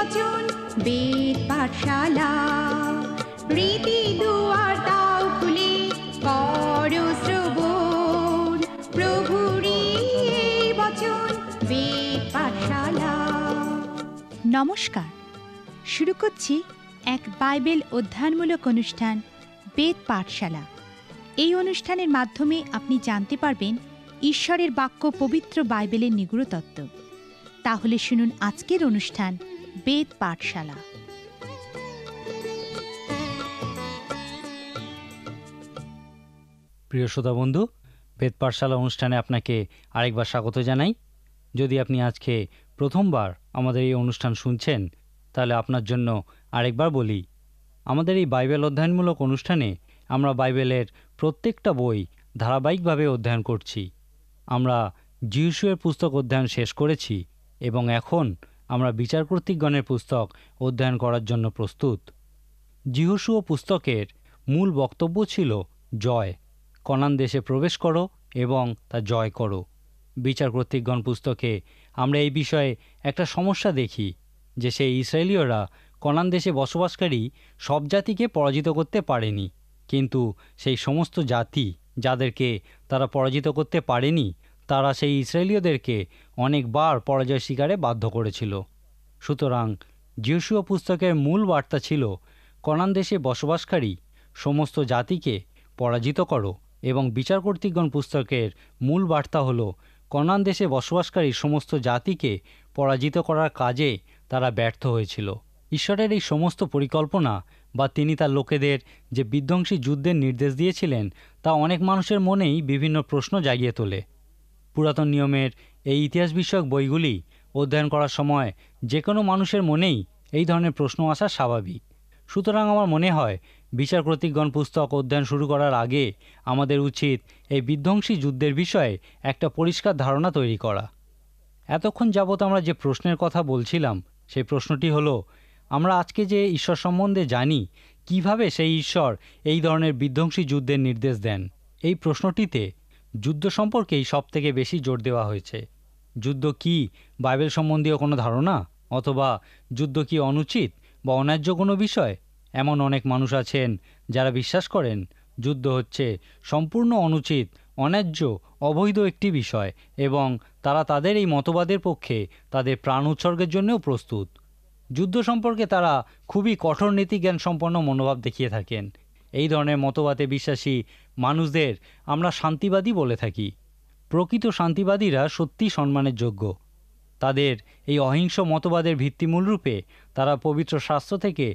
বচন বেদ পাঠশালা। রীতি দুয়ার দাও খুলে করো শ্রবণ, প্রভুরই এই বচন বেদ পাঠশালা। নমস্কার, শুরু করছি এক বাইবেল অধ্যয়নমূলক অনুষ্ঠান বেদ পাঠশালা। এই অনুষ্ঠানের মাধ্যমে আপনি জানতে পারবেন ঈশ্বরের বাক্য, পবিত্র বাইবেলের নিগূঢ় তত্ত্ব। তাহলে শুনুন আজকের অনুষ্ঠান বেদ পাঠশালা। প্রিয় শ্রোতা বন্ধু, বেদ পাঠশালা অনুষ্ঠানে আপনাকে আরেকবার স্বাগত জানাই। যদি আপনি আজকে প্রথমবার আমাদের এই অনুষ্ঠান শুনছেন, তাহলে আপনার জন্য আরেকবার বলি, আমাদের এই বাইবেল অধ্যয়নমূলক অনুষ্ঠানে আমরা বাইবেলের প্রত্যেকটা বই ধারাবাহিকভাবে অধ্যয়ন করছি। আমরা যিশয়ের পুস্তক অধ্যয়ন শেষ করেছি এবং এখন আমরা বিচারকর্তৃগণের পুস্তক অধ্যয়ন করার জন্য প্রস্তুত। যিশয় পুস্তকের মূল বক্তব্য ছিল জয়। কনান দেশে প্রবেশ করো এবং তা জয় করো। বিচারকর্তৃগণ পুস্তকে আমরা এই বিষয়ে একটা সমস্যা দেখি যে সেই ইসরায়েলীয়রা কনান দেশে বসবাসকারী সব জাতিকে পরাজিত করতে পারেনি, কিন্তু সেই সমস্ত জাতি যাদেরকে তারা পরাজিত করতে পারেনি, তারা সেই ইসরায়েলীয়দেরকে অনেকবার পরাজয় স্বীকারে বাধ্য করেছিল। সুতরাং যিশয় পুস্তকের মূল বার্তা ছিল কনান দেশে বসবাসকারী সমস্ত জাতিকে পরাজিত করো, এবং বিচারকর্তৃগণ পুস্তকের মূল বার্তা হল কনান দেশে বসবাসকারী সমস্ত জাতিকে পরাজিত করার কাজে তারা ব্যর্থ হয়েছিল। ঈশ্বরের এই সমস্ত পরিকল্পনা বা তিনি তার লোকেদের যে বিধ্বংসী যুদ্ধের নির্দেশ দিয়েছিলেন, তা অনেক মানুষের মনেই বিভিন্ন প্রশ্ন জাগিয়ে তোলে। পুরাতন নিয়মের এই ইতিহাস বিষয়ক বইগুলি অধ্যয়ন করার সময় যে কোনো মানুষের মনেই এই ধরনের প্রশ্ন আসা স্বাভাবিক। সুতরাং আমার মনে হয় বিচারকর্তৃগণ পুস্তক অধ্যয়ন শুরু করার আগে আমাদের উচিত এই বিধ্বংসী যুদ্ধের বিষয়ে একটা পরিষ্কার ধারণা তৈরি করা। এতক্ষণ যাবৎ আমরা যে প্রশ্নের কথা বলছিলাম, সেই প্রশ্নটি হলো, আমরা আজকে যে ঈশ্বর সম্বন্ধে জানি, কিভাবে সেই ঈশ্বর এই ধরনের বিধ্বংসী যুদ্ধের নির্দেশ দেন? এই প্রশ্নটিতে যুদ্ধ সম্পর্কেই সবথেকে বেশি জোর দেওয়া হয়েছে। যুদ্ধ কি বাইবেল সম্বন্ধীয় কোনো ধারণা, অথবা যুদ্ধ কি অনুচিত বা অন্যায্য কোনো বিষয়? এমন অনেক মানুষ আছেন যারা বিশ্বাস করেন যুদ্ধ হচ্ছে সম্পূর্ণ অনুচিত, অন্যায্য, অবৈধ একটি বিষয়, এবং তারা তাদের এই মতবাদের পক্ষে তাদের প্রাণ উৎসর্গের জন্যও প্রস্তুত। যুদ্ধ সম্পর্কে তারা খুবই কঠোর নীতিজ্ঞান সম্পন্ন মনোভাব দেখিয়ে থাকেন। এই ধরনের মতবাদে বিশ্বাসী মানুষদের আমরা শান্তিবাদী বলে থাকি। প্রকৃত শান্তিবাদীরা সত্যি সম্মানের যোগ্য। তাদের এই অহিংস মতবাদের ভিত্তিমূলরূপে তারা পবিত্র শাস্ত্র থেকে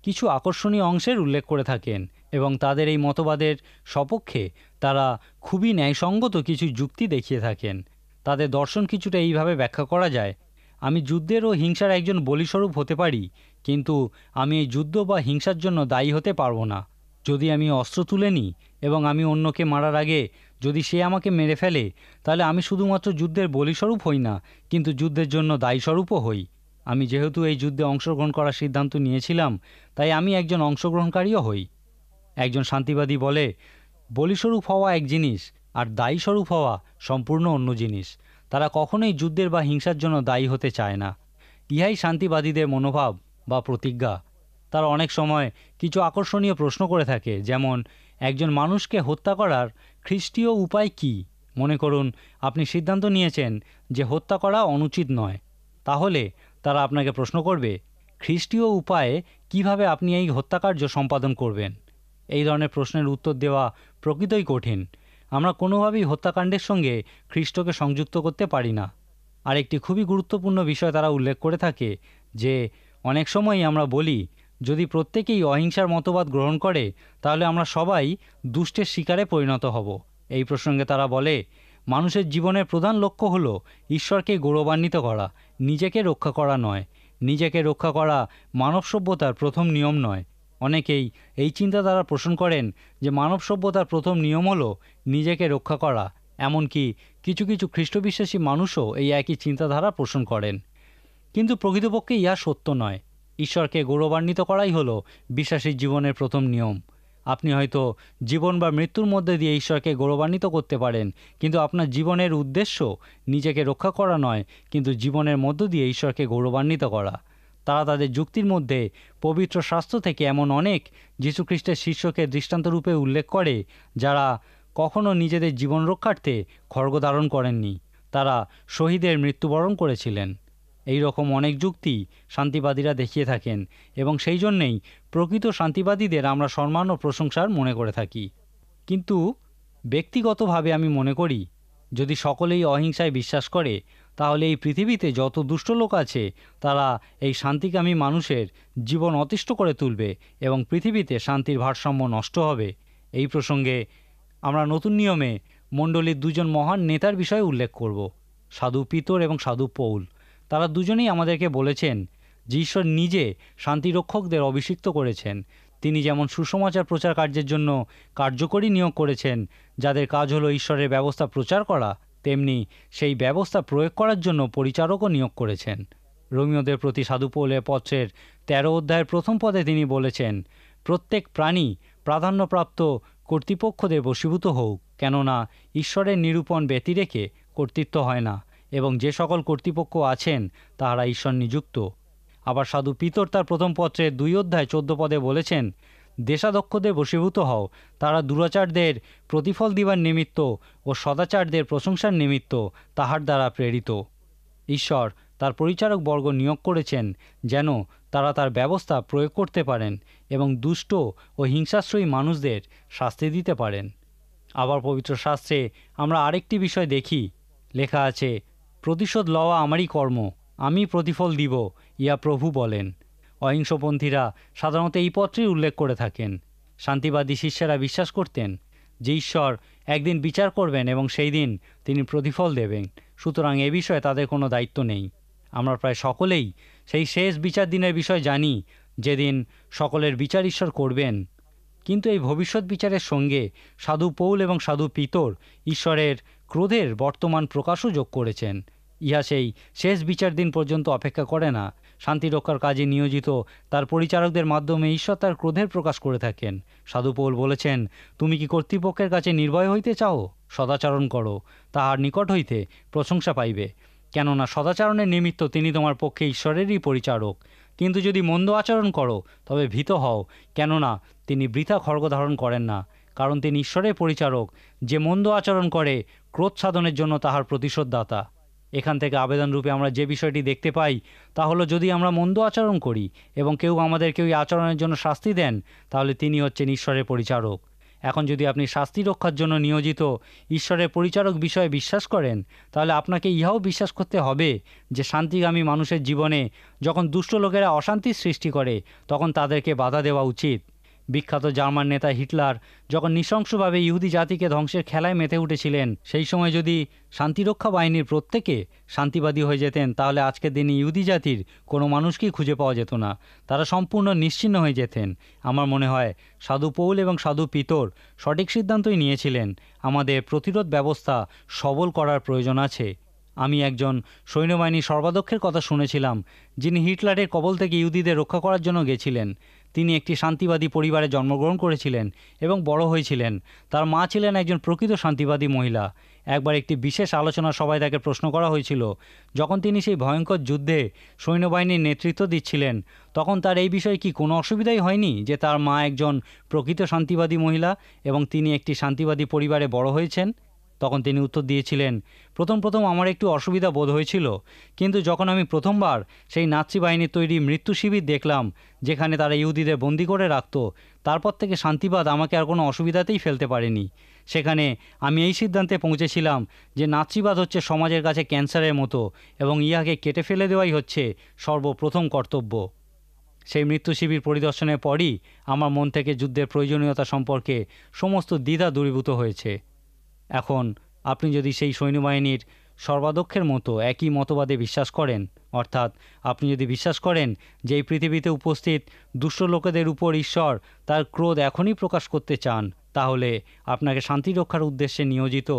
কিছু আকর্ষণীয় অংশের উল্লেখ করে থাকেন, এবং তাদের এই মতবাদের সপক্ষে তারা খুবই ন্যায়সঙ্গত কিছু যুক্তি দেখিয়ে থাকেন। তাদের দর্শন কিছুটা এইভাবে ব্যাখ্যা করা যায়: আমি যুদ্ধের ও হিংসার একজন বলিস্বরূপ হতে পারি, কিন্তু আমি এই যুদ্ধ বা হিংসার জন্য দায়ী হতে পারবো না। যদি আমি অস্ত্র তুলে নিই এবং আমি অন্যকে মারার আগে যদি সে আমাকে মেরে ফেলে, তাহলে আমি শুধুমাত্র যুদ্ধের বলিস্বরূপ হই না, কিন্তু যুদ্ধের জন্য দায়ীস্বরূপও হই। আমি যেহেতু এই যুদ্ধে অংশগ্রহণ করার সিদ্ধান্ত নিয়েছিলাম, তাই আমি একজন অংশগ্রহণকারীও হই। একজন শান্তিবাদী বলে, বলিস্বরূপ হওয়া এক জিনিস আর দায়ীস্বরূপ হওয়া সম্পূর্ণ অন্য জিনিস। তারা কখনোই যুদ্ধের বা হিংসার জন্য দায়ী হতে চায় না। ইহাই শান্তিবাদীদের মনোভাব বা প্রতিজ্ঞা। তারা অনেক সময় কিছু আকর্ষণীয় প্রশ্ন করে থাকে, যেমন, একজন মানুষকে হত্যা করার খ্রিস্টীয় উপায় কি? মনে করুন আপনি সিদ্ধান্ত নিয়েছেন যে হত্যা করা অনুচিত নয়। তাহলে তারা আপনাকে প্রশ্ন করবে, খ্রিস্টীয় উপায়ে কিভাবে আপনি এই হত্যাকার্য সম্পাদন করবেন? এই ধরনের প্রশ্নের উত্তর দেওয়া প্রকৃতই কঠিন। আমরা কোনোভাবেই হত্যাকাণ্ডের সঙ্গে খ্রিস্টকে সংযুক্ত করতে পারি না। আর একটি খুবই গুরুত্বপূর্ণ বিষয় তারা উল্লেখ করে থাকে যে অনেক সময়ই আমরা বলি, যদি প্রত্যেকেই অহিংসার মতবাদ গ্রহণ করে, তাহলে আমরা সবাই দুষ্টের শিকারে পরিণত হব। এই প্রসঙ্গে তারা বলে, মানুষের জীবনের প্রধান লক্ষ্য হল ঈশ্বরকে গৌরবান্বিত করা, নিজেকে রক্ষা করা নয়। নিজেকে রক্ষা করা মানব সভ্যতার প্রথম নিয়ম নয়। অনেকেই এই চিন্তাধারা পোষণ করেন যে মানব সভ্যতার প্রথম নিয়ম হলো নিজেকে রক্ষা করা। এমনকি কিছু কিছু খ্রিস্টবিশ্বাসী মানুষও এই একই চিন্তাধারা পোষণ করেন, কিন্তু প্রকৃতপক্ষে ইহা সত্য নয়। ঈশ্বরকে গৌরবান্বিত করাই হলো বিশ্বাসীর জীবনের প্রথম নিয়ম। আপনি হয়তো জীবন বা মৃত্যুর মধ্যে দিয়ে ঈশ্বরকে গৌরবান্বিত করতে পারেন, কিন্তু আপনার জীবনের উদ্দেশ্য নিজেকে রক্ষা করা নয়, কিন্তু জীবনের মধ্য দিয়ে ঈশ্বরকে গৌরবান্বিত করা। তারা তাদের যুক্তির মধ্যে পবিত্র শাস্ত্র থেকে এমন অনেক যীশুখ্রিস্টের শিষ্যকে দৃষ্টান্তরূপে উল্লেখ করে যারা কখনো নিজেদের জীবন রক্ষার্থে খড়গ ধারণ করেননি, তারা শহীদের মৃত্যুবরণ করেছিলেন। এই রকম অনেক যুক্তি শান্তিবাদীরা দেখিয়ে থাকেন এবং সেই জন্যেই প্রকৃত শান্তিবাদীদের আমরা সম্মান ও প্রশংসার মনে করে থাকি। কিন্তু ব্যক্তিগতভাবে আমি মনে করি, যদি সকলেই অহিংসায় বিশ্বাস করে, তাহলে এই পৃথিবীতে যত দুষ্ট লোক আছে তারা এই শান্তিকামী মানুষের জীবন অতিষ্ঠ করে তুলবে এবং পৃথিবীতে শান্তির ভারসাম্য নষ্ট হবে। এই প্রসঙ্গে আমরা নতুন নিয়মে মণ্ডলীর দুজন মহান নেতার বিষয়ে উল্লেখ করব, সাধু পিতর এবং সাধু পৌল। তারা দুজনেই আমাদেরকে বলেছেন যে ঈশ্বর নিজে শান্তিরক্ষকদের অভিষিক্ত করেছেন। তিনি যেমন সুসমাচার প্রচার কার্যের জন্য কার্যকরী নিয়োগ করেছেন, যাদের কাজ হলো ঈশ্বরের ব্যবস্থা প্রচার করা, তেমনি সেই ব্যবস্থা প্রয়োগ করার জন্য পরিচারকও নিয়োগ করেছেন। রোমীয়দের প্রতি সাধু পৌলের পত্রের 13 অধ্যায়ের প্রথম পদে তিনি বলেছেন, প্রত্যেক প্রাণী প্রাধান্যপ্রাপ্ত কর্তৃপক্ষদের বশীভূত হোক, কেননা ঈশ্বরের নিরূপণ ব্যতিরেকে কর্তৃত্ব হয় না, এবং যে সকল কর্তৃপক্ষ আছেন তাহারা ঈশ্বর নিযুক্ত। আবার সাধু পিতর তার প্রথম পত্রের 2 অধ্যায় 14 পদে বলেছেন, দেশাধ্যক্ষদের বশীভূত হও, তারা দুরাচারদের প্রতিফল দিবার নিমিত্ত ও সদাচারদের প্রশংসার নিমিত্ত তাহার দ্বারা প্রেরিত। ঈশ্বর তার পরিচারক বর্গ নিয়োগ করেছেন যেন তারা তার ব্যবস্থা প্রয়োগ করতে পারেন এবং দুষ্ট ও হিংসাশ্রয়ী মানুষদের শাস্তি দিতে পারেন। আবার পবিত্র শাস্ত্রে আমরা আরেকটি বিষয় দেখি, লেখা আছে, প্রতিশোধ লওয়া আমারই কর্ম, আমি প্রতিফল দিব, ইয়া প্রভু বলেন। অহিংসপন্থীরা সাধারণত এই পত্রেই উল্লেখ করে থাকেন। শান্তিবাদী শিষ্যেরা বিশ্বাস করতেন যে ঈশ্বর একদিন বিচার করবেন এবং সেই দিন তিনি প্রতিফল দেবেন, সুতরাং এ বিষয়ে তাদের কোনো দায়িত্ব নেই। আমরা প্রায় সকলেই সেই শেষ বিচার দিনের বিষয় জানি, যেদিন সকলের বিচার ঈশ্বর করবেন। কিন্তু এই ভবিষ্যৎ বিচারের সঙ্গে সাধু পৌল এবং সাধু পিতর ঈশ্বরের ক্রোধের বর্তমান প্রকাশও যোগ করেছেন। ইহা সেই শেষ বিচার দিন পর্যন্ত অপেক্ষা করে না। শান্তিরক্ষার কাজে নিয়োজিত তার পরিচারকদের মাধ্যমে ঈশ্বর তার ক্রোধের প্রকাশ করে থাকেন। সাধু পৌল বলেছেন, তুমি কি কর্তৃপক্ষের কাছে নির্ভয় হইতে চাও? সদাচরণ করো, তাহার নিকট হইতে প্রশংসা পাইবে, কেননা সদাচরণের নিমিত্ত তিনি তোমার পক্ষে ঈশ্বরেরই পরিচারক। কিন্তু যদি মন্দ আচরণ করো, তবে ভীত হও, কেননা তিনি বৃথা খড়গ ধারণ করেন না, কারণ তিনি ঈশ্বরের পরিচারক। যে মন্দ আচরণ করে ক্রোধ সাধনের জন্য তাহার প্রতিশোধদাতা। এখান থেকে আবেদনরূপে আমরা যে বিষয়টি দেখতে পাই তা হলো, যদি আমরা মন্দ আচরণ করি এবং কেউ আমাদেরকে ওই আচরণের জন্য শাস্তি দেন, তাহলে তিনি হচ্ছেন ঈশ্বরের পরিচারক। এখন যদি আপনি শাস্তি রক্ষার জন্য নিয়োজিত ঈশ্বরের পরিচারক বিষয়ে বিশ্বাস করেন, তাহলে আপনাকে ইহাও বিশ্বাস করতে হবে যে শান্তিগামী মানুষের জীবনে যখন দুষ্ট লোকেরা অশান্তির সৃষ্টি করে, তখন তাদেরকে বাধা দেওয়া উচিত। বিখ্যাত জার্মান নেতা হিটলার যখন নৃশংসভাবে ইহুদি জাতিকে ধ্বংসের খেলায় মেতে উঠেছিলেন, সেই সময় যদি শান্তিরক্ষা বাহিনীর প্রত্যেকে শান্তিবাদী হয়ে যেতেন, তাহলে আজকের দিনে ইহুদি জাতির কোনো মানুষকেই খুঁজে পাওয়া যেত না, তারা সম্পূর্ণ নিশ্চিহ্ন হয়ে যেতেন। আমার মনে হয় সাধু পৌল এবং সাধু পিতর সঠিক সিদ্ধান্তই নিয়েছিলেন। আমাদের প্রতিরোধ ব্যবস্থা সবল করার প্রয়োজন আছে। আমি একজন সৈন্যবাহিনীর সর্বাধ্যক্ষের কথা শুনেছিলাম, যিনি হিটলারের কবল থেকে ইহুদিদের রক্ষা করার জন্য গেছিলেন। তিনি একটি শান্তিবাদী পরিবারে জন্মগ্রহণ করেছিলেন এবং বড় হয়েছিলেন। তার মা ছিলেন একজন প্রকৃত শান্তিবাদী মহিলা। একবার একটি বিশেষ আলোচনা সভায় তাকে প্রশ্ন করা হয়েছিল, যখন তিনি সেই ভয়ঙ্কর যুদ্ধে সৈন্যবাহিনীর নেতৃত্ব দিচ্ছিলেন, তখন তার এই বিষয়ে কি কোনো অসুবিধাই হয়নি যে তার মা একজন প্রকৃত শান্তিবাদী মহিলা এবং তিনি একটি শান্তিবাদী পরিবারে বড় হয়েছেন? তখন তিনি উত্তর দিয়েছিলেন, প্রথম আমার একটু অসুবিধা বোধ হয়েছিল, কিন্তু যখন আমি প্রথমবার সেই নাৎসি বাহিনীর তৈরি মৃত্যু শিবির দেখলাম, যেখানে তারা ইহুদিদের বন্দি করে রাখত, তারপর থেকে শান্তিবাদ আমাকে আর কোনো অসুবিধাতেই ফেলতে পারেনি। সেখানে আমি এই সিদ্ধান্তে পৌঁছেছিলাম যে নাৎসিবাদ হচ্ছে সমাজের কাছে ক্যান্সারের মতো এবং ইহাকে কেটে ফেলে দেওয়াই হচ্ছে সর্বপ্রথম কর্তব্য। সেই মৃত্যু শিবির পরিদর্শনের পরই আমার মন থেকে যুদ্ধের প্রয়োজনীয়তা সম্পর্কে সমস্ত দ্বিধা দূরীভূত হয়েছে। এখন আপনি যদি সেই সৈন্যবাহিনীর সর্বাধ্যক্ষের মতো একই মতবাদে বিশ্বাস করেন, অর্থাৎ আপনি যদি বিশ্বাস করেন যে এই পৃথিবীতে উপস্থিত দুষ্ট লোকেদের উপর ঈশ্বর তার ক্রোধ এখনই প্রকাশ করতে চান, তাহলে আপনাকে শান্তি রক্ষার উদ্দেশ্যে নিয়োজিত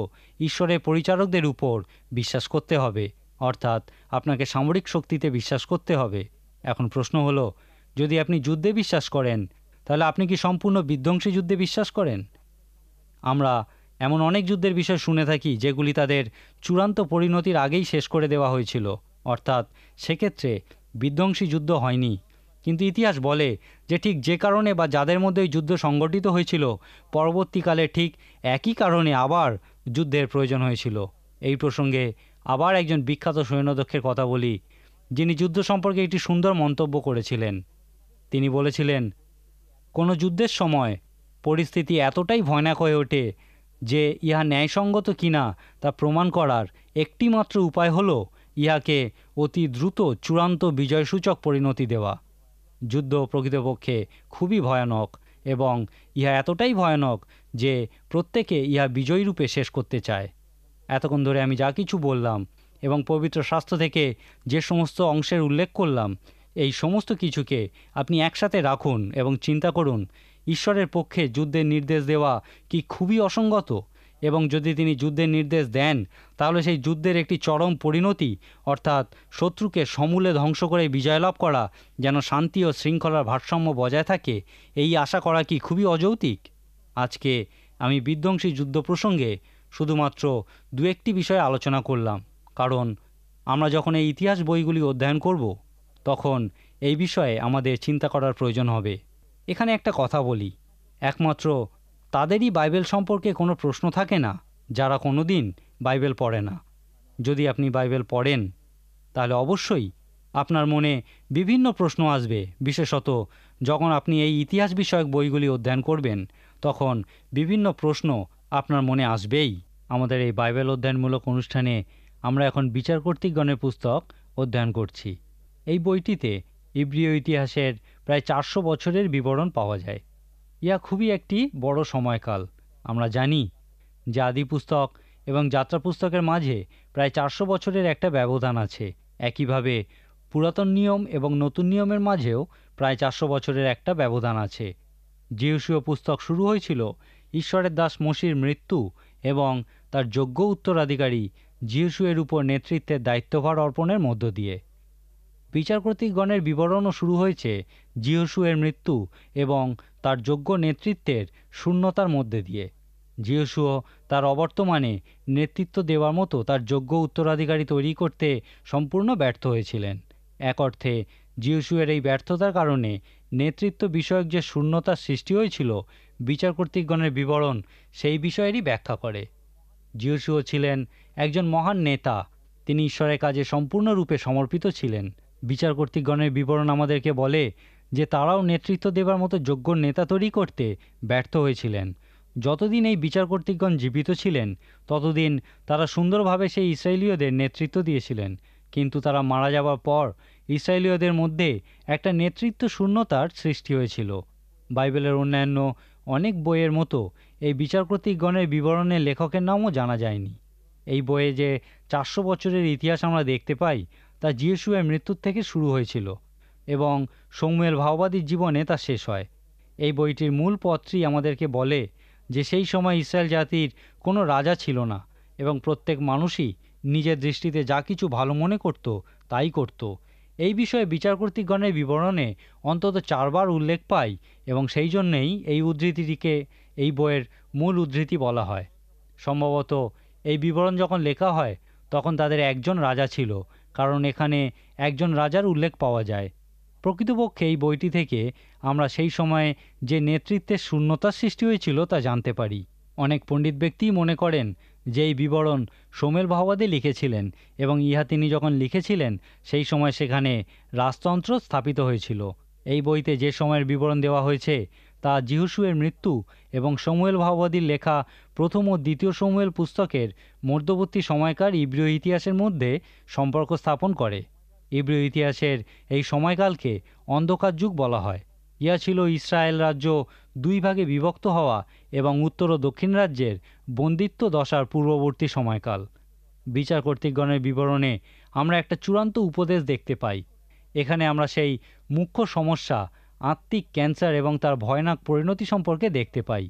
ঈশ্বরের পরিচারকদের উপর বিশ্বাস করতে হবে, অর্থাৎ আপনাকে সামরিক শক্তিতে বিশ্বাস করতে হবে। এখন প্রশ্ন হলো, যদি আপনি যুদ্ধে বিশ্বাস করেন, তাহলে আপনি কি সম্পূর্ণ বিধ্বংসী যুদ্ধে বিশ্বাস করেন? আমরা এমন অনেক যুদ্ধের বিষয় শুনে থাকি যেগুলি তাদের চূড়ান্ত পরিণতির আগেই শেষ করে দেওয়া হয়েছিল, অর্থাৎ সেক্ষেত্রে বিধ্বংসী যুদ্ধ হয়নি, কিন্তু ইতিহাস বলে যে ঠিক যে কারণে বা যাদের মধ্যে এই যুদ্ধ সংগঠিত হয়েছিল, পরবর্তীকালে ঠিক একই কারণে আবার যুদ্ধের প্রয়োজন হয়েছিল। এই প্রসঙ্গে আবার একজন বিখ্যাত সৈন্যদক্ষের কথা বলি, যিনি যুদ্ধ সম্পর্কে একটি সুন্দর মন্তব্য করেছিলেন। তিনি বলেছিলেন, কোনো যুদ্ধের সময় পরিস্থিতি এতটাই ভয়ানক হয়ে ওঠে যে ইহা ন্যায়সঙ্গত কিনা তা প্রমাণ করার একটিমাত্র উপায় হল ইহাকে অতি দ্রুত চূড়ান্ত বিজয়সূচক পরিণতি দেওয়া। যুদ্ধ প্রকৃতপক্ষে খুবই ভয়ানক, এবং ইহা এতটাই ভয়ানক যে প্রত্যেকে ইহা বিজয়ীরূপে শেষ করতে চায়। এতক্ষণ ধরে আমি যা কিছু বললাম এবং পবিত্র শাস্ত্র থেকে যে সমস্ত অংশের উল্লেখ করলাম, এই সমস্ত কিছুকে আপনি একসাথে রাখুন এবং চিন্তা করুন, ঈশ্বরের পক্ষে যুদ্ধের নির্দেশ দেওয়া কি খুবই অসঙ্গত? এবং যদি তিনি যুদ্ধের নির্দেশ দেন, তাহলে সেই যুদ্ধের একটি চরম পরিণতি, অর্থাৎ শত্রুকে সমূলে ধ্বংস করে বিজয় লাভ করা, যেন শান্তি ও শৃঙ্খলার ভারসাম্য বজায় থাকে, এই আশা করা কি খুবই অযৌক্তিক? আজকে আমি বিধ্বংসী যুদ্ধ প্রসঙ্গে শুধুমাত্র দু একটি বিষয়ে আলোচনা করলাম, কারণ আমরা যখন এই ইতিহাস বইগুলি অধ্যয়ন করব, তখন এই বিষয়ে আমাদের চিন্তা করার প্রয়োজন হবে। এখানে একটা কথা বলি, একমাত্র তাদেরই বাইবেল সম্পর্কে কোনো প্রশ্ন থাকে না যারা কোনো দিন বাইবেল পড়ে না। যদি আপনি বাইবেল পড়েন, তাহলে অবশ্যই আপনার মনে বিভিন্ন প্রশ্ন আসবে, বিশেষত যখন আপনি এই ইতিহাস বিষয়ক বইগুলি অধ্যয়ন করবেন, তখন বিভিন্ন প্রশ্ন আপনার মনে আসবেই। আমাদের এই বাইবেল অধ্যয়নমূলক অনুষ্ঠানে আমরা এখন বিচারকর্তৃগণের পুস্তক অধ্যয়ন করছি। এই বইটিতে ইব্রিয় ইতিহাসের প্রায় 400 বছরের বিবরণ পাওয়া যায়। ইহা খুবই একটি বড় সময়কাল। আমরা জানি যে আদি পুস্তক এবং যাত্রা পুস্তকের মাঝে প্রায় 400 বছরের একটা ব্যবধান আছে। একইভাবে পুরাতন নিয়ম এবং নতুন নিয়মের মাঝেও প্রায় 400 বছরের একটা ব্যবধান আছে। যিহোশূয় পুস্তক শুরু হয়েছিল ঈশ্বরের দাস মোশির মৃত্যু এবং তার যোগ্য উত্তরাধিকারী যিহোশূয়ের উপর নেতৃত্বের দায়িত্বভার অর্পণের মধ্য দিয়ে। বিচারকর্তৃগণের বিবরণও শুরু হয়েছে যিহোশূয়ের মৃত্যু এবং তার যোগ্য নেতৃত্বের শূন্যতার মধ্যে দিয়ে। যিহোশূয় তার অবর্তমানে নেতৃত্ব দেওয়ার মতো তার যোগ্য উত্তরাধিকারী তৈরি করতে সম্পূর্ণ ব্যর্থ হয়েছিলেন। এক অর্থে যিহোশূয়ের এই ব্যর্থতার কারণে নেতৃত্ব বিষয়ক যে শূন্যতার সৃষ্টি হয়েছিল, বিচারকর্তৃগণের বিবরণ সেই বিষয়েরই ব্যাখ্যা করে। যিহোশূয় ছিলেন একজন মহান নেতা, তিনি ঈশ্বরের কাজে সম্পূর্ণরূপে সমর্পিত ছিলেন। বিচারকর্তৃগণের বিবরণ আমাদেরকে বলে যে তারাও নেতৃত্ব দেবার মতো যোগ্য নেতা তৈরি করতে ব্যর্থ হয়েছিলেন। যতদিন এই বিচারকর্তৃগণ জীবিত ছিলেন, ততদিন তারা সুন্দরভাবে সেই ইসরায়েলীয়দের নেতৃত্ব দিয়েছিলেন, কিন্তু তারা মারা যাওয়ার পর ইসরায়েলীয়দের মধ্যে একটা নেতৃত্ব শূন্যতার সৃষ্টি হয়েছিল। বাইবেলের অন্যান্য অনেক বইয়ের মতো এই বিচারকর্তৃগণের বিবরণের লেখকের নামও জানা যায়নি। এই বইয়ে যে 400 বছরের ইতিহাস আমরা দেখতে পাই, তা যিহোশূয়ের মৃত্যুর থেকে শুরু হয়েছিল এবং শমূয়েল ভাওবাদীর জীবনে তা শেষ হয়। এই বইটির মূল পত্রই আমাদেরকে বলে যে সেই সময় ইসরায়েল জাতির কোনো রাজা ছিল না এবং প্রত্যেক মানুষই নিজের দৃষ্টিতে যা কিছু ভালো মনে করত তাই করত। এই বিষয়ে বিচারকর্তৃগণের বিবরণে অন্তত 4 বার উল্লেখ পাই এবং সেই জন্যেই এই উদ্ধৃতিটিকে এই বইয়ের মূল উদ্ধৃতি বলা হয়। সম্ভবত এই বিবরণ যখন লেখা হয়, তখন তাদের একজন রাজা ছিল, কারণ এখানে একজন রাজার উল্লেখ পাওয়া যায়। প্রকৃতপক্ষে এই বইটি থেকে আমরা সেই সময়ে যে নেতৃত্বের শূন্যতার সৃষ্টি হয়েছিল তা জানতে পারি। অনেক পণ্ডিত ব্যক্তিই মনে করেন যে এই বিবরণ শমূয়েল ভাওবাদী লিখেছিলেন এবং ইহা তিনি যখন লিখেছিলেন সেই সময় সেখানে রাজতন্ত্র স্থাপিত হয়েছিল। এই বইতে যে সময়ের বিবরণ দেওয়া হয়েছে তা যিহোশূয়ের মৃত্যু এবং শমূয়েল ভাওবাদীর লেখা প্রথম ও দ্বিতীয় শমূয়েল পুস্তকের মধ্যবর্তী সময়কার ইব্রিয় ইতিহাসের মধ্যে সম্পর্ক স্থাপন করে। ইব্রিয় ইতিহাসের এই সময়কালকে অন্ধকার যুগ বলা হয়। ইহা ছিল ইসরায়েল রাজ্য 2 ভাগে বিভক্ত হওয়া এবং উত্তর ও দক্ষিণ রাজ্যের বন্দিত্ব দশার পূর্ববর্তী সময়কাল। বিচারকর্তৃগণের বিবরণে আমরা একটা চূড়ান্ত উপদেশ দেখতে পাই। এখানে আমরা সেই মুখ্য সমস্যা আত্মিক ক্যান্সার এবং তার ভয়ানক পরিণতি সম্পর্কে দেখতে পাই।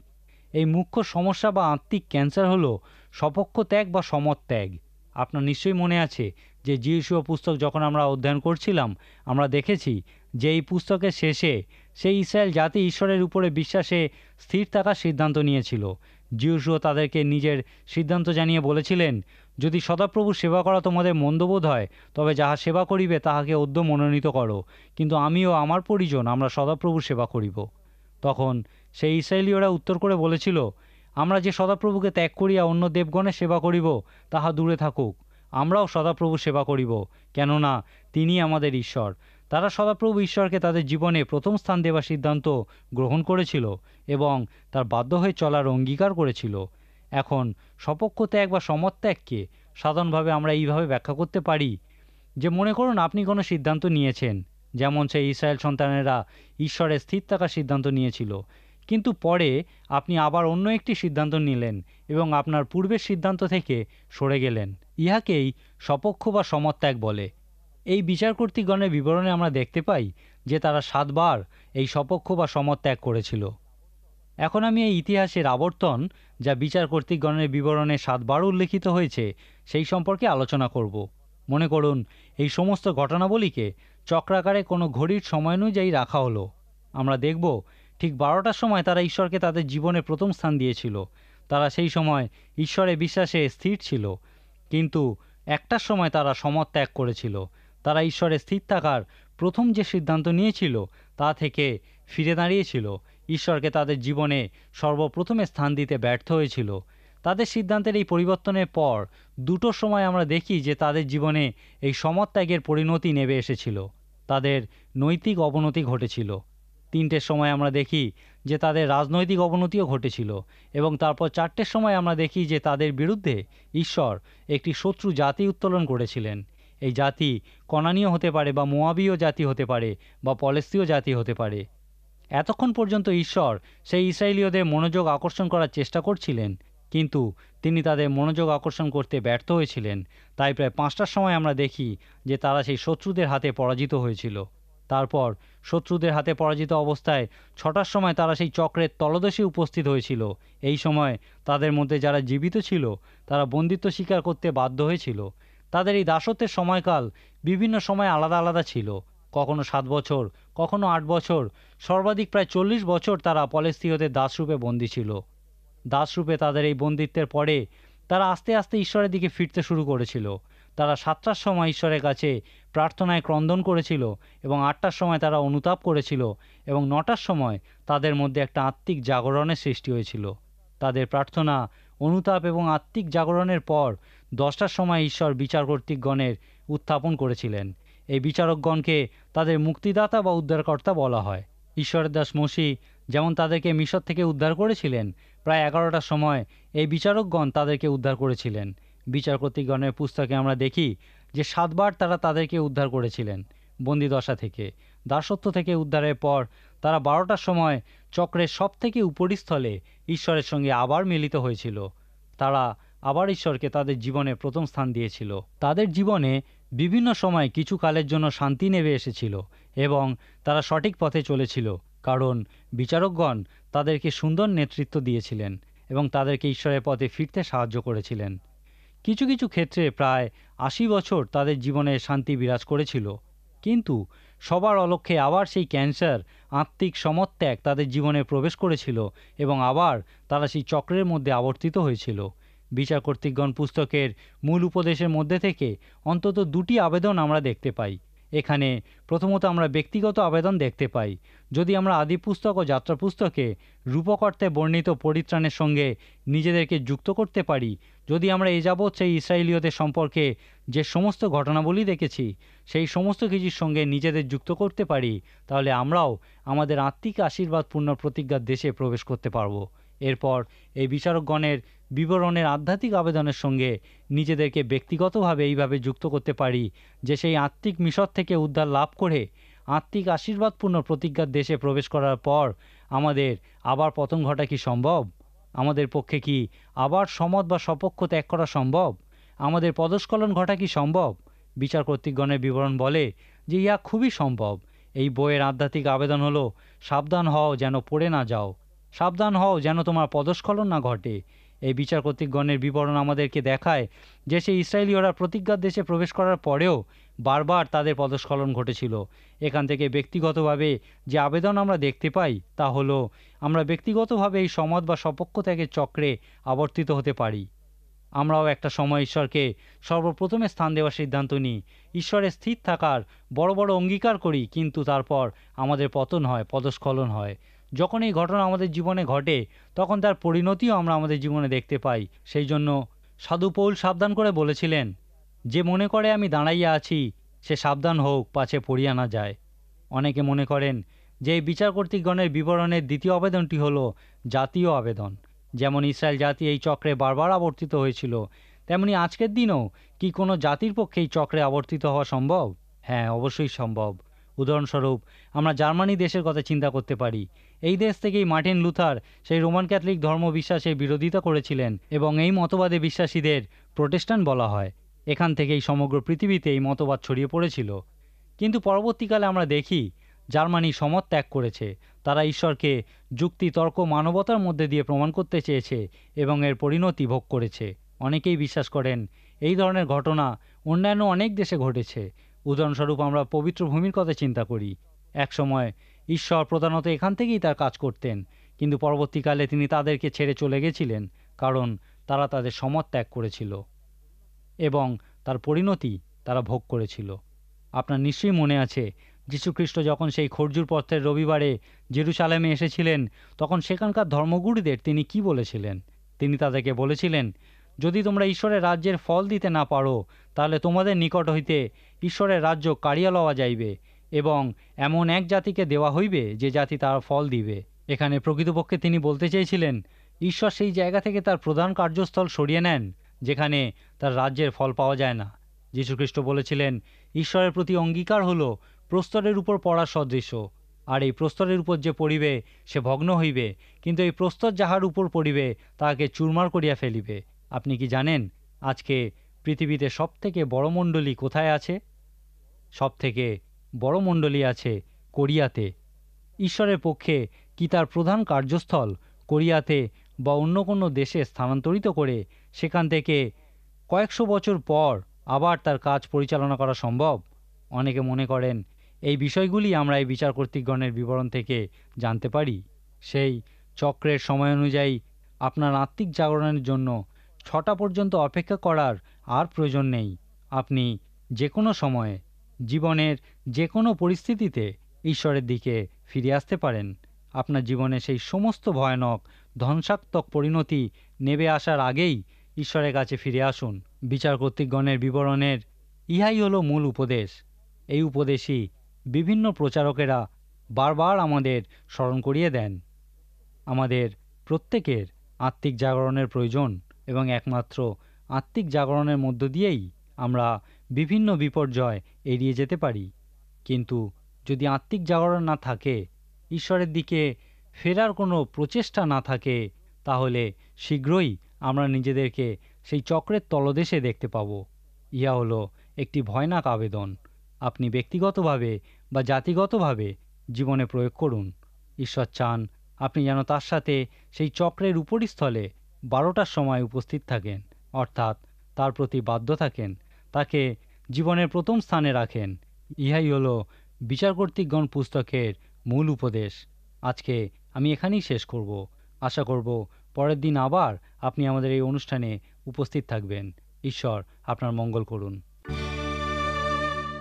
এই মুখ্য সমস্যা বা আত্মিক ক্যান্সার হলো সপক্ষ ত্যাগ বা সমত ত্যাগ। আপনার নিশ্চয়ই মনে আছে যে যিহোশূয় পুস্তক যখন আমরা অধ্যয়ন করছিলাম, আমরা দেখেছি যে এই পুস্তকের শেষে সেই ইসরায়েল জাতি ঈশ্বরের উপরে বিশ্বাসে স্থির থাকার সিদ্ধান্ত নিয়েছিল। যিহোশূয় তাদেরকে নিজের সিদ্ধান্ত জানিয়ে বলেছিলেন, যদি সদাপ্রভুর সেবা করা তোমাদের মন্দবোধ হয়, তবে যাহা সেবা করিবে তাহাকে অদ্য মনোনীত করো, কিন্তু আমিও আমার পরিজন আমরা সদাপ্রভুর সেবা করিব। তখন সেই ইসরায়েলীয়রা উত্তর করে বলেছিল, আমরা যে সদাপ্রভুকে ত্যাগ করিয়া অন্য দেবগণের সেবা করিব, তাহা দূরে থাকুক, আমরাও সদাপ্রভু সেবা করিব, কেননা তিনি আমাদের ঈশ্বর। তারা সদাপ্রভু ঈশ্বরকে তাদের জীবনে প্রথম স্থান দেওয়ার সিদ্ধান্ত গ্রহণ করেছিল এবং তার বাধ্য হয়ে চলার অঙ্গীকার করেছিল। এখন স্বপক্ষ ত্যাগ বা সমত্যাগকে সাধারণভাবে আমরা এইভাবে ব্যাখ্যা করতে পারি যে, মনে করুন আপনি কোনো সিদ্ধান্ত নিয়েছেন, যেমন সেই ইসরায়েল সন্তানেরা ঈশ্বরে স্থির থাকার সিদ্ধান্ত নিয়েছিল, কিন্তু পরে আপনি আবার অন্য একটি সিদ্ধান্ত নিলেন এবং আপনার পূর্বের সিদ্ধান্ত থেকে সরে গেলেন। ইহাকেই স্বপক্ষ বা সমত্যাগ বলে। এই বিচারকর্তৃগণের বিবরণে আমরা দেখতে পাই যে তারা 7 বার এই স্বপক্ষ বা সমত্যাগ করেছিল। এখন আমি এই ইতিহাসের আবর্তন, যা বিচারকর্তৃগণের বিবরণে 7 বার উল্লেখিত হয়েছে, সেই সম্পর্কে আলোচনা করব। মনে করুন এই সমস্ত ঘটনাবলীকে চক্রাকারে কোনো ঘড়ির সময় অনুযায়ী রাখা হলো। আমরা দেখব ঠিক 12টার সময় তারা ঈশ্বরকে তাদের জীবনে প্রথম স্থান দিয়েছিল। তারা সেই সময় ঈশ্বরে বিশ্বাসে স্থির ছিল, কিন্তু 1টার সময় তারা সমত্যাগ করেছিল। তারা ঈশ্বরে স্থির থাকার প্রথম যে সিদ্ধান্ত নিয়েছিল তা থেকে ফিরে দাঁড়িয়েছিল, ঈশ্বরকে তাদের জীবনে সর্বপ্রথমে স্থান দিতে ব্যর্থ হয়েছিল। তাদের সিদ্ধান্তের এই পরিবর্তনের পর 2টোর সময় আমরা দেখি যে তাদের জীবনে এই সমত্যাগের পরিণতি নেমে এসেছিল, তাদের নৈতিক অবনতি ঘটেছিল। 3টের সময় আমরা দেখি যে তাদের রাজনৈতিক অবনতিও ঘটেছিল, এবং তারপর 4টের সময় আমরা দেখি যে তাদের বিরুদ্ধে ঈশ্বর একটি শত্রু জাতি উত্তোলন করেছিলেন। এই জাতি কনানীয় হতে পারে, বা মোয়াবীয় জাতি হতে পারে, বা পলেস্তীয় জাতি হতে পারে। এতক্ষণ পর্যন্ত ঈশ্বর সেই ইসরায়েলীয়দের মনোযোগ আকর্ষণ করার চেষ্টা করছিলেন, কিন্তু তিনি তাদের মনোযোগ আকর্ষণ করতে ব্যর্থ হয়েছিলেন। তাই প্রায় 5টার সময় আমরা দেখি যে তারা সেই শত্রুদের হাতে পরাজিত হয়েছিল। তারপর শত্রুদের হাতে পরাজিত অবস্থায় 6টার সময় তারা সেই চক্রের তলদেশে উপস্থিত হয়েছিল। এই সময় তাদের মধ্যে যারা জীবিত ছিল তারা বন্দিত্ব স্বীকার করতে বাধ্য হয়েছিল। তাদের এই দাসত্বের সময়কাল বিভিন্ন সময় আলাদা আলাদা ছিল, কখনো 7 বছর, কখনো 8 বছর, সর্বাধিক প্রায় 40 বছর তারা পলেস্তীয়দের দাসরূপে বন্দী ছিল। দাসরূপে তাদের এই বন্দিত্বের পরে তারা আস্তে আস্তে ঈশ্বরের দিকে ফিরতে শুরু করেছিল। তারা 7টার সময় ঈশ্বরের কাছে প্রার্থনায় ক্রন্দন করেছিল, এবং 8টার সময় তারা অনুতাপ করেছিল, এবং 9টার সময় তাদের মধ্যে একটা আত্মিক জাগরণের সৃষ্টি হয়েছিল। তাদের প্রার্থনা, অনুতাপ এবং আত্মিক জাগরণের পর 10টার সময় ঈশ্বর বিচারকর্তৃগণের উত্থাপন করেছিলেন। এই বিচারকগণকে তাদের মুক্তিদাতা বা উদ্ধারকর্তা বলা হয়। ঈশ্বরের দাস মসি যেমন তাদেরকে মিশর থেকে উদ্ধার করেছিলেন, প্রায় 11টার সময় এই বিচারকগণ তাদেরকে উদ্ধার করেছিলেন। বিচারকর্তৃগণের পুস্তকে আমরা দেখি যে 7 বার তারা তাদেরকে উদ্ধার করেছিলেন বন্দিদশা থেকে। দাসত্ব থেকে উদ্ধারের পর তারা 12টার সময় চক্রের সব থেকে উপরিস্থলে ঈশ্বরের সঙ্গে আবার মিলিত হয়েছিল। তারা আবার ঈশ্বরকে তাদের জীবনে প্রথম স্থান দিয়েছিল। তাদের জীবনে বিভিন্ন সময় কিছু কালের জন্য শান্তি নেমে এসেছিল, এবং তারা সঠিক পথে চলেছিল, কারণ বিচারকগণ তাদেরকে সুন্দর নেতৃত্ব দিয়েছিলেন এবং তাদেরকে ঈশ্বরের পথে ফিরতে সাহায্য করেছিলেন। কিছু কিছু ক্ষেত্রে প্রায় 80 বছর তাদের জীবনে শান্তি বিরাজ করেছিল, কিন্তু সবার অলক্ষ্যে আবার সেই ক্যান্সার, আত্মিক সমত্যাগ তাদের জীবনে প্রবেশ করেছিল, এবং আবার তারা সেই চক্রের মধ্যে আবর্তিত হয়েছিল। বিচারকর্তৃগণ পুস্তকের মূল উপদেশের মধ্যে থেকে অন্তত 2টি আবেদন আমরা দেখতে পাই। এখানে প্রথমত আমরা ব্যক্তিগত আবেদন দেখতে পাই। যদি আমরা আদি পুস্তক ও যাত্রা পুস্তকে রূপকর্তে বর্ণিত পরিত্রাণের সঙ্গে নিজেদেরকে যুক্ত করতে পারি, যদি আমরা এ যাবৎ সেই ইসরায়েলীয়দের সম্পর্কে যে সমস্ত ঘটনাবলী দেখেছি সেই সমস্ত কিছুর সঙ্গে নিজেদের যুক্ত করতে পারি, তাহলে আমরাও আমাদের আত্মিক আশীর্বাদপূর্ণ প্রতিজ্ঞার দেশে প্রবেশ করতে পারব। এরপর এই বিচারকগণের বিবরণের আধ্যাত্মিক আবেদনের সঙ্গে নিজেদেরকে ব্যক্তিগতভাবে এইভাবে যুক্ত করতে পারি যে সেই আত্মিক মিশর থেকে উদ্ধার লাভ করে আত্মিক আশীর্বাদপূর্ণ প্রতিজ্ঞার দেশে প্রবেশ করার পর আমাদের আবার পতন ঘটা কি সম্ভব? আমাদের পক্ষে কি আবার সমত বা সপক্ষ ত্যাগ করা সম্ভব? আমাদের পদস্খলন ঘটা কি সম্ভব? বিচারকর্তৃগণের বিবরণ বলে যে ইহা খুবই সম্ভব। এই বইয়ের আধ্যাত্মিক আবেদন হলো, সাবধান হও যেন পড়ে না যাও, সাবধান হও যেন তোমার পদস্খলন না ঘটে। এই বিচারকর্তৃগণের বিবরণ আমাদেরকে দেখায় যে সেই ইসরায়েলীয়রা প্রতিজ্ঞার দেশে প্রবেশ করার পরেও বারবার তাদের পদস্খলন ঘটেছিল। এখান থেকে ব্যক্তিগতভাবে যে আবেদন আমরা দেখতে পাই তা হলো, আমরা ব্যক্তিগতভাবে এই সমত বা সপক্ষ ত্যাগের চক্রে আবর্তিত হতে পারি। আমরাও একটা সময় ঈশ্বরকে সর্বপ্রথমে স্থান দেওয়ার সিদ্ধান্ত নিই, ঈশ্বরে স্থির থাকার বড় বড় অঙ্গীকার করি, কিন্তু তারপর আমাদের পতন হয়, পদস্খলন হয়। যখন এই ঘটনা আমাদের জীবনে ঘটে তখন তার পরিণতিও আমরা আমাদের জীবনে দেখতে পাই। সেই জন্য সাধু পৌল সাবধান করে বলেছিলেন, যে মনে করে আমি দাঁড়াইয়া আছি সে সাবধান হোক, পাছে পড়িয়া না যায়। অনেকে মনে করেন যে এই বিচার কর্তৃগণের বিবরণের দ্বিতীয় আবেদনটি হলো জাতীয় আবেদন। যেমন ইসরায়েল জাতি এই চক্রে বারবার আবর্তিত হয়েছিল, তেমনি আজকের দিনেও কি কোনো জাতির পক্ষে এই চক্রে আবর্তিত হওয়া সম্ভব? হ্যাঁ, অবশ্যই সম্ভব। উদাহরণস্বরূপ আমরা জার্মানি দেশের কথা চিন্তা করতে পারি। এই দেশ থেকেই মার্টিন লুথার সেই রোমান ক্যাথলিক ধর্মবিশ্বাসের বিরোধিতা করেছিলেন এবং এই মতবাদে বিশ্বাসীদের প্রোটেস্ট্যান্ট বলা হয়। এখান থেকেই সমগ্র পৃথিবীতে এই মতবাদ ছড়িয়ে পড়েছিল। কিন্তু পরবর্তীকালে আমরা দেখি জার্মানি সমত ত্যাগ করেছে। তারা ঈশ্বরকে যুক্তি, তর্ক, মানবতার মধ্যে দিয়ে প্রমাণ করতে চেয়েছে এবং এর পরিণতি ভোগ করেছে। অনেকেই বিশ্বাস করেন এই ধরনের ঘটনা অন্যান্য অনেক দেশে ঘটেছে। উদাহরণস্বরূপ আমরা পবিত্র ভূমির কথা চিন্তা করি। একসময় ঈশ্বর প্রধানত এখান থেকেই তার কাজ করতেন, কিন্তু পরবর্তীকালে তিনি তাদেরকে ছেড়ে চলে গেছিলেন, কারণ তারা তাদের সমত ত্যাগ করেছিল এবং তার পরিণতি তারা ভোগ করেছিল। আপনার নিশ্চয়ই মনে আছে, যীশুখ্রিস্ট যখন সেই খরজুর পত্রের রবিবারে জেরুসালেমে এসেছিলেন, তখন সেখানকার ধর্মগুরুদের তিনি কি বলেছিলেন? তিনি তাদেরকে বলেছিলেন, যদি তোমরা ঈশ্বরের রাজ্যের ফল দিতে না পারো, তাহলে তোমাদের নিকট হইতে ঈশ্বরের রাজ্য কাড়িয়া লওয়া যাইবে এবং এমন এক জাতিকে দেওয়া হইবে যে জাতি তার ফল দিবে। এখানে প্রকৃতপক্ষে তিনি বলতে চেয়েছিলেন, ঈশ্বর সেই জায়গা থেকে তার প্রধান কার্যস্থল সরিয়ে নেন যেখানে তার রাজ্যের ফল পাওয়া যায় না। যীশুখ্রিস্ট বলেছিলেন, ঈশ্বরের প্রতি অঙ্গীকার হলো প্রস্তরের উপর পড়ার সদৃশ্য, আর এই প্রস্তরের উপর যে পড়িবে সে ভগ্ন হইবে, কিন্তু এই প্রস্তর যাহার উপর পড়িবে তাহাকে চুরমার করিয়া ফেলিবে। আপনি কি জানেন আজকে পৃথিবীতে সবথেকে বড় মণ্ডলী কোথায় আছে? সবথেকে বড় মণ্ডলী আছে কোরিয়াতে। ঈশ্বরের পক্ষে কি তার প্রধান কার্যস্থল কোরিয়াতে বা অন্য কোনো দেশে স্থানান্তরিত করে সেখান থেকে কয়েকশো বছর পর আবার তার কাজ পরিচালনা করা সম্ভব? অনেকে মনে করেন এই বিষয়গুলি আমরা এই বিচার কর্তৃগণের বিবরণ থেকে জানতে পারি। সেই চক্রের সময় অনুযায়ী আপনার আত্মিক জাগরণের জন্য 6টা পর্যন্ত অপেক্ষা করার আর প্রয়োজন নেই। আপনি যে কোনো সময়ে জীবনের যে কোনো পরিস্থিতিতে ঈশ্বরের দিকে ফিরে আসতে পারেন। আপনার জীবনে সেই সমস্ত ভয়ানক ধ্বংসাত্মক পরিণতি নেমে আসার আগেই ঈশ্বরের কাছে ফিরে আসুন। বিচার কর্তৃগণের বিবরণের ইহাই হলো মূল উপদেশ। এই উপদেশই বিভিন্ন প্রচারকেরা বারবার আমাদের স্মরণ করিয়ে দেন। আমাদের প্রত্যেকের আত্মিক জাগরণের প্রয়োজন এবং একমাত্র আত্মিক জাগরণের মধ্য দিয়েই আমরা বিভিন্ন বিপর্যয় এড়িয়ে যেতে পারি। কিন্তু যদি আত্মিক জাগরণ না থাকে, ঈশ্বরের দিকে ফেরার কোনো প্রচেষ্টা না থাকে, তাহলে শীঘ্রই আমরা নিজেদেরকে সেই চক্রের তলদেশে দেখতে পাব। ইহা হলো একটি ভয়ানক আবেদন। আপনি ব্যক্তিগতভাবে বা জাতিগতভাবে জীবনে প্রয়োগ করুন। ঈশ্বর চান আপনি যেন তার সাথে সেই চক্রের উপরিস্থলে 12টার সময় উপস্থিত থাকেন, অর্থাৎ তার প্রতি বাধ্য থাকেন, তাকে জীবনের প্রথম স্থানে রাখেন। ইহাই হলো বিচার কর্তৃগণ পুস্তকের মূল উপদেশ। আজকে আমি এখানেই শেষ করব। আশা করব পরের দিন আবার আপনি আমাদের এই অনুষ্ঠানে উপস্থিত থাকবেন। ঈশ্বর আপনার মঙ্গল করুন।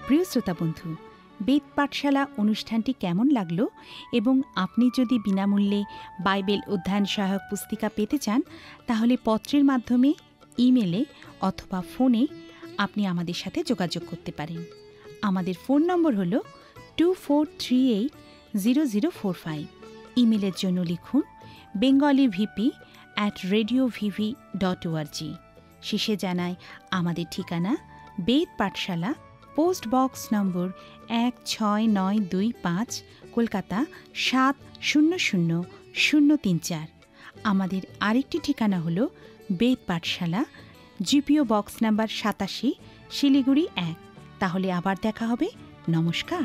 প্রিয় শ্রোতা বন্ধু, বেদ পাঠশালা অনুষ্ঠানটি কেমন লাগলো এবং আপনি যদি বিনামূল্যে বাইবেল অধ্যয়ন সহায়ক পুস্তিকা পেতে চান, তাহলে পত্রের মাধ্যমে, ইমেলে অথবা ফোনে আপনি আমাদের সাথে যোগাযোগ করতে পারেন। আমাদের ফোন নম্বর হল 24380045। ইমেলের জন্য লিখুন bengalivp@radiovv.org। শেষে জানাই আমাদের ঠিকানা বেদ পাঠশালা, পোস্ট বক্স নম্বর 16925, কলকাতা 700034। আমাদের আরেকটি ঠিকানা হল বেদ পাঠশালা, জিপিও বক্স নাম্বার 87, শিলিগুড়ি 1। তাহলে আবার দেখা হবে। নমস্কার।